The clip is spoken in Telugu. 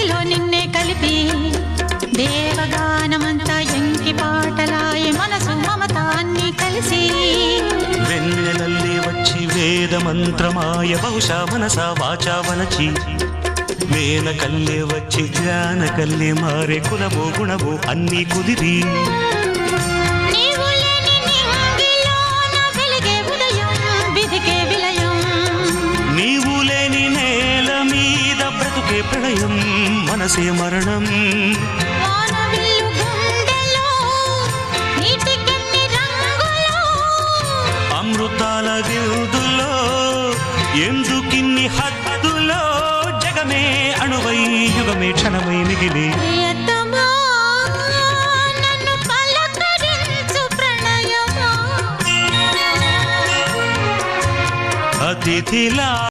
మదిలో నిన్నే కలిపి దేవగానమంతా ఎంకి పాటలాయ మనసు మమత అన్ని కలిసి వెన్నెలల్లి వచ్చి వేద మంత్రమాయ బహుశా మనసా వాచా వనచి వేన కల్లే వచ్చి జ్ఞాన కల్లే మారే కులమో గుణమో అన్నీ కుదిరి నీవు లేని నేల మీద బ్రతుకే ప్రళయం మనసే మరణం అమృతాల దిల్దులో ఎందుకిన్ని హద్దులో జగమే అణువై యుగమే క్షణమై మిగిలి అతిథిలా